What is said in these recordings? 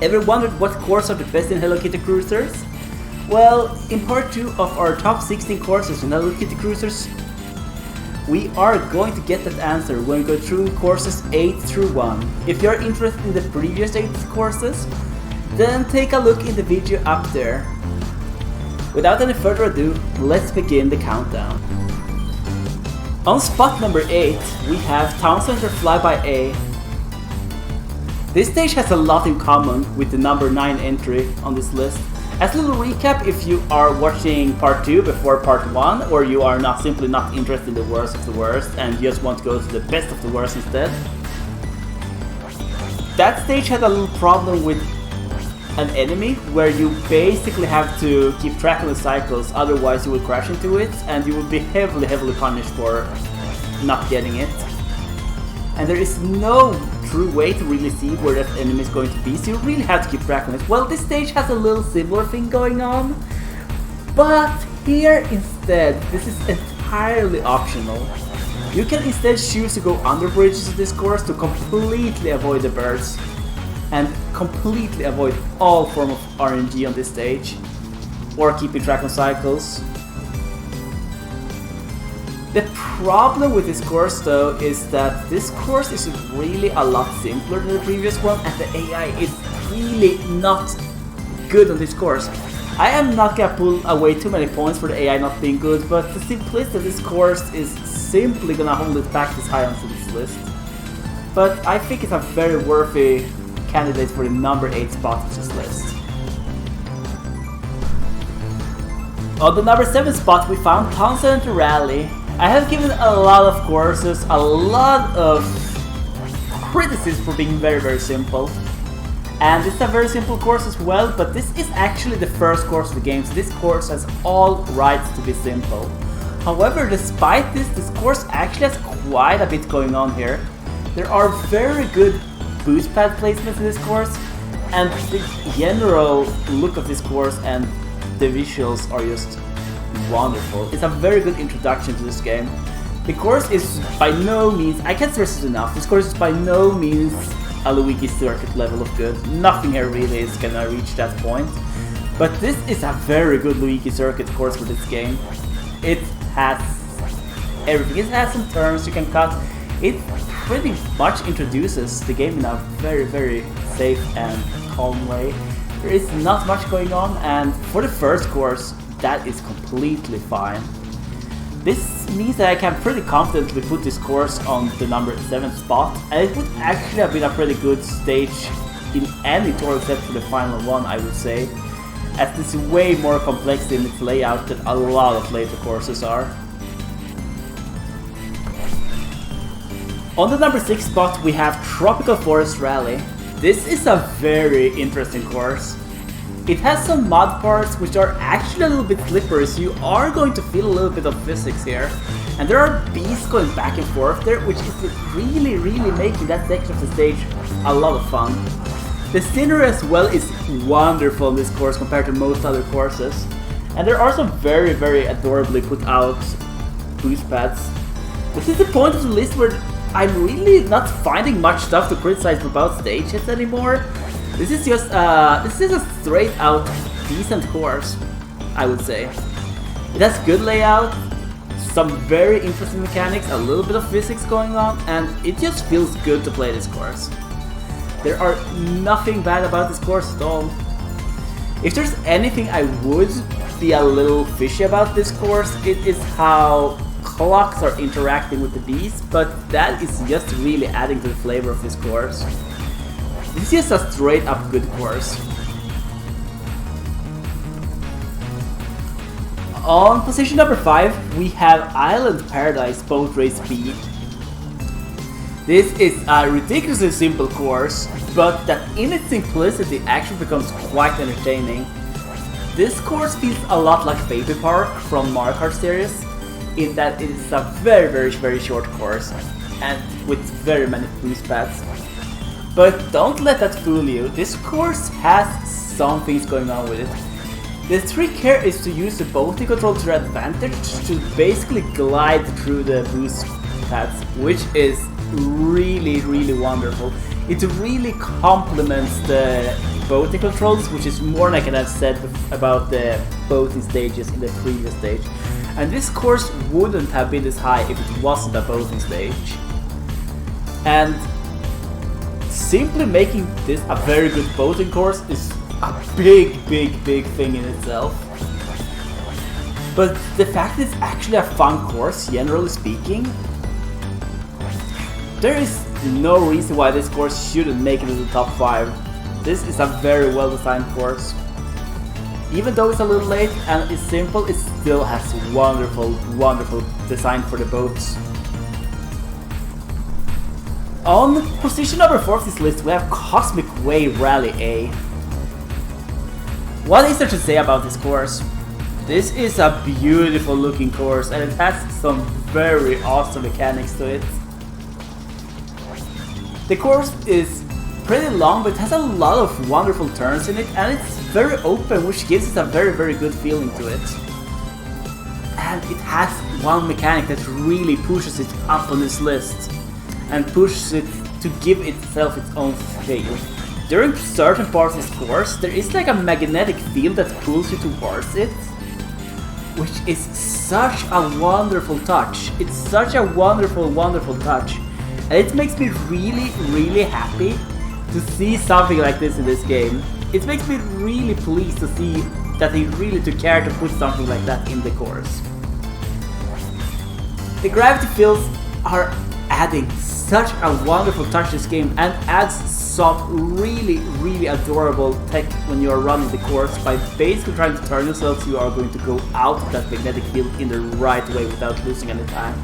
Ever wondered what courses are the best in Hello Kitty Kruisers? Well, in part 2 of our top 16 courses in Hello Kitty Kruisers, we are going to get that answer when we go through courses 8 through 1. If you're interested in the previous 8 courses, then take a look in the video up there. Without any further ado, let's begin the countdown. On spot number 8, we have Town Center Flyby A. This stage has a lot in common with the number 9 entry on this list. As a little recap, if you are watching part 2 before part 1, or you are simply not interested in the worst of the worst and you just want to go to the best of the worst instead, that stage had a little problem with an enemy where you basically have to keep track of the cycles, otherwise you will crash into it and you will be heavily punished for not getting it. And there is no true way to really see where that enemy is going to be, so you really have to keep track of it. Well, this stage has a little similar thing going on, but here instead, this is entirely optional. You can instead choose to go under bridges of this course to completely avoid the birds and completely avoid all form of RNG on this stage, or keeping track of cycles. The problem with this course though is that this course is really a lot simpler than the previous one, and the AI is really not good on this course. I am not gonna pull away too many points for the AI not being good, but the simplicity of this course is simply gonna hold it back this high onto this list. But I think it's a very worthy candidate for the number 8 spot of this list. On the number 7 spot we found Town Center Rally. I have given a lot of courses a lot of criticism for being very simple. And it's a very simple course as well, but this is actually the first course of the game, so this course has all rights to be simple. However, despite this course actually has quite a bit going on here. There are very good boost pad placements in this course, and the general look of this course and the visuals are just wonderful. It's a very good introduction to this game. The course is by no means, I can't stress it enough, this course is by no means a Luigi Circuit level of good. Nothing here really is gonna reach that point. But this is a very good Luigi Circuit course for this game. It has everything. It has some turns you can cut. It pretty much introduces the game in a very safe and calm way. There is not much going on, and for the first course, that is completely fine. This means that I can pretty confidently put this course on the number 7 spot, and it would actually have been a pretty good stage in any tour except for the final one, I would say, as this is way more complex in its layout than a lot of later courses are. On the number 6 spot we have Tropical Forest Rally. This is a very interesting course. It has some mud parts which are actually a little bit slippery, so you are going to feel a little bit of physics here. And there are beasts going back and forth there, which is really making that section of the stage a lot of fun. The scenery as well is wonderful in this course compared to most other courses. And there are some very adorably put out boost pads. This is the point of the list where I'm really not finding much stuff to criticize about stages anymore. This is just this is a straight out decent course, I would say. It has good layout, some very interesting mechanics, a little bit of physics going on, and it just feels good to play this course. There are nothing bad about this course at all. If there's anything I would be a little fishy about this course, it is how clocks are interacting with the bees, but that is just really adding to the flavor of this course. This is just a straight up good course. On position number 5 we have Island Paradise Boat Race B. This is a ridiculously simple course, but that in its simplicity actually becomes quite entertaining. This course feels a lot like Baby Park from Mario Kart series, in that it is a very short course and with very many boost pads. But don't let that fool you, this course has some things going on with it. The trick here is to use the boating control to your advantage to basically glide through the boost pads, which is really wonderful. It really complements the boating controls, which is more like I've said about the boating stages in the previous stage. And this course wouldn't have been this high if it wasn't a boating stage. And simply making this a very good boating course is a big thing in itself. But the fact that it's actually a fun course, generally speaking, there is no reason why this course shouldn't make it to the top 5. This is a very well designed course. Even though it's a little late and it's simple, it still has wonderful design for the boats. On position number 4 of this list, we have Cosmic Wave Rally A. What is there to say about this course? This is a beautiful looking course and it has some very awesome mechanics to it. The course is pretty long, but it has a lot of wonderful turns in it and it's very open, which gives it a very good feeling to it. And it has one mechanic that really pushes it up on this list and pushes it to give itself its own feel. During certain parts of this course, there is like a magnetic field that pulls you towards it, which is such a wonderful touch. It's such a wonderful touch. And it makes me really happy to see something like this in this game. It makes me really pleased to see that they really took care to put something like that in the course. The gravity fields are adding such a wonderful touch to this game and adds some really adorable tech when you are running the course by basically trying to turn yourself so you are going to go out of that magnetic field in the right way without losing any time.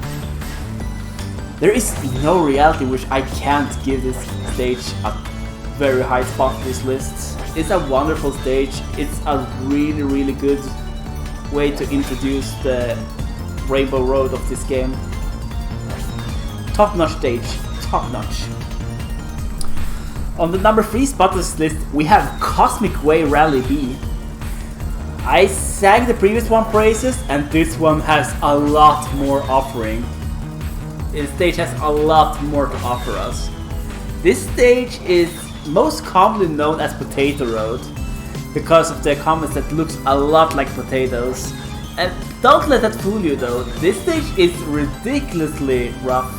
There is no reality which I can't give this stage a very high spot on this list. It's a wonderful stage, it's a really good way to introduce the Rainbow Road of this game. Top-notch stage, top-notch. On the number 3 spot of this list, we have Cosmic Wave Rally B. I sang the previous one praises, and this one has a lot more offering. This stage has a lot more to offer us. This stage is most commonly known as Potato Road because of the comments that looks a lot like potatoes. And don't let that fool you though, this stage is ridiculously rough.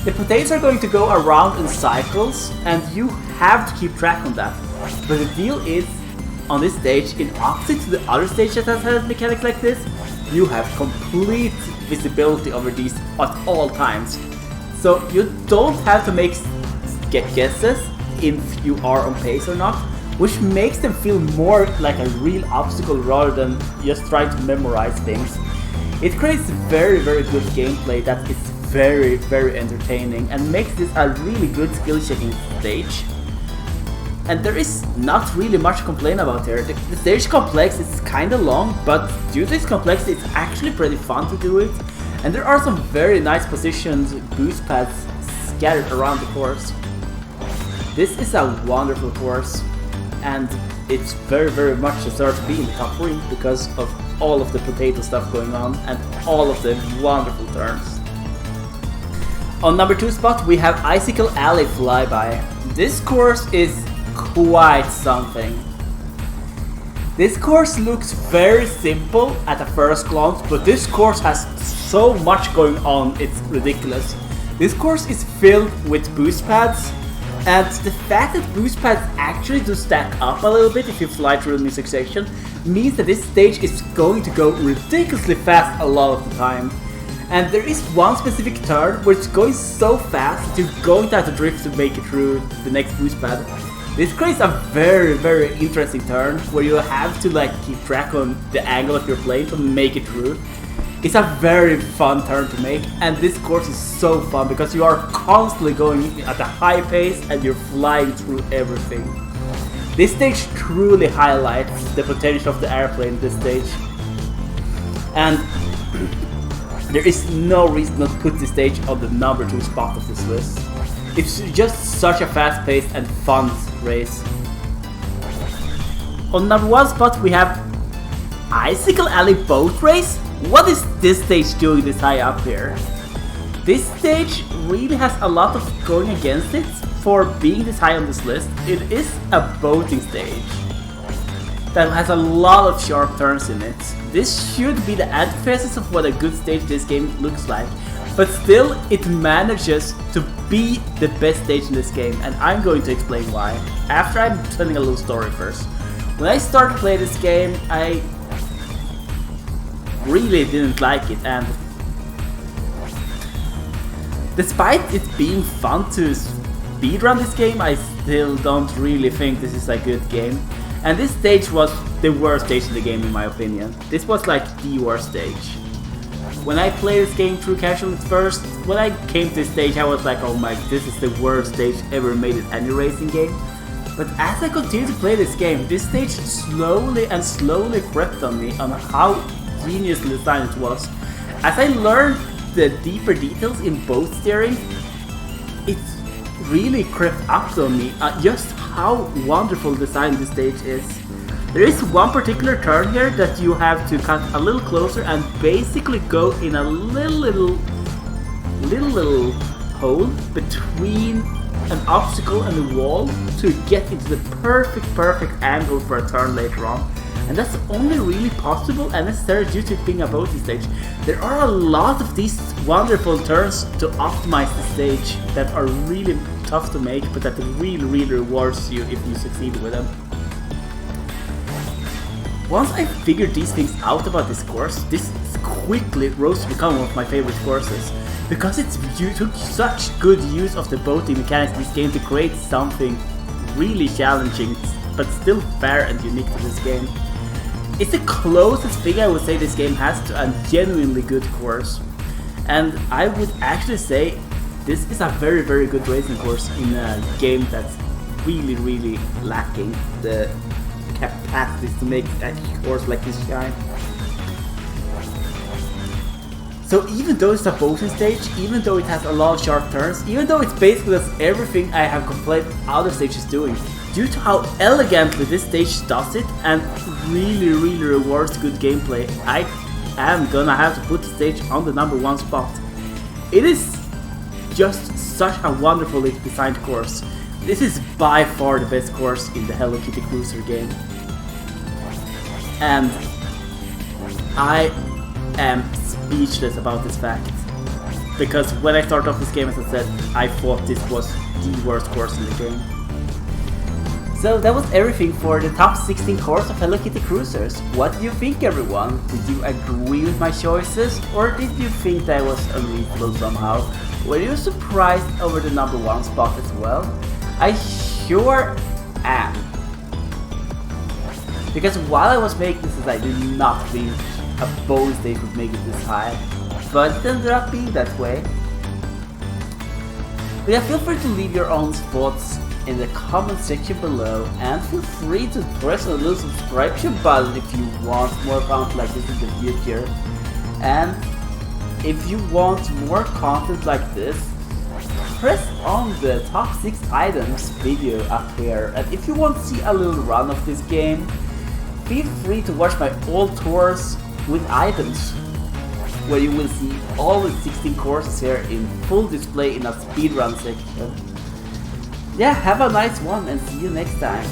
The potatoes are going to go around in cycles and you have to keep track on that. But the deal is, on this stage, in opposite to the other stage that has had mechanics like this, you have complete visibility over these at all times. So you don't have to make guesses if you are on pace or not, which makes them feel more like a real obstacle rather than just trying to memorize things. It creates very good gameplay that is very entertaining and makes this a really good skill checking stage. And there is not really much to complain about here. The stage complex is kinda long, but due to its complexity it's actually pretty fun to do it. And there are some very nice positions, boost pads scattered around the course. This is a wonderful course and it's very much deserved to be in the top 3 because of all of the potato stuff going on and all of the wonderful turns. On number 2 spot we have Icicle Alley Flyby. This course is quite something. This course looks very simple at a first glance, but this course has so much going on, it's ridiculous. This course is filled with boost pads, and the fact that boost pads actually do stack up a little bit if you fly through the music section means that this stage is going to go ridiculously fast a lot of the time. And there is one specific turn where it's going so fast that you're going to have to drift to make it through the next boost pad. This creates a very interesting turn where you have to like keep track on the angle of your plane to make it through. It's a very fun turn to make, and this course is so fun because you are constantly going at a high pace and you're flying through everything. This stage truly highlights the potential of the airplane, this stage. And there is no reason not to put this stage on the number 2 spot of this list. It's just such a fast-paced and fun race. On number 1 spot we have Icicle Alley Boat Race. What is this stage doing this high up here? This stage really has a lot of going against it, for being this high on this list, it is a boating stage that has a lot of sharp turns in it. This should be the antithesis of what a good stage this game looks like, but still it manages to be the best stage in this game, and I'm going to explain why after I'm telling a little story first. When I started playing this game, I really didn't like it, and despite it being fun to speedrun this game, I still don't really think this is a good game. And this stage was the worst stage in the game in my opinion. This was like the worst stage. When I played this game through casual at first, when I came to this stage I was like, oh my, this is the worst stage ever made in any racing game. But as I continued to play this game, this stage slowly and slowly crept on me on how geniusly designed it was. As I learned the deeper details in boat steering, it really crept up on me just how wonderful designed this stage is. There is one particular turn here that you have to cut a little closer and basically go in a little hole between an obstacle and the wall to get into the perfect angle for a turn later on. And that's only really possible and necessary due to it being a boating stage. There are a lot of these wonderful turns to optimize the stage that are really tough to make, but that really rewards you if you succeed with them. Once I figured these things out about this course, this quickly rose to become one of my favorite courses. Because it took such good use of the boating mechanics in this game to create something really challenging, but still fair and unique to this game. It's the closest thing I would say this game has to a genuinely good course. And I would actually say this is a very good racing course in a game that's really lacking the capacities to make a course like this shine. So even though it's a boating stage, even though it has a lot of sharp turns, even though it's basically does everything I have complained other stages doing, due to how elegantly this stage does it and really rewards good gameplay, I am gonna have to put the stage on the #1 spot. It is just such a wonderfully designed course. This is by far the best course in the Hello Kitty Cruiser game. And I am speechless about this fact. Because when I started off this game, as I said, I thought this was the worst course in the game. So that was everything for the top 16 course of Hello Kitty Cruisers. What do you think, everyone? Did you agree with my choices, or did you think that I was unreasonable somehow? Were you surprised over the #1 spot as well? I sure am. Because while I was making this, I did not think a bonus stage would make it this high, but it ended up being that way. But yeah, feel free to leave your own thoughts in the comment section below, and feel free to press the little subscription button if you want more content like this in the future. And if you want more content like this, press on the top 6 items video up here. And if you want to see a little run of this game, feel free to watch my old tours with items, where you will see all the 16 courses here in full display in a speedrun section. Yeah, have a nice one and see you next time.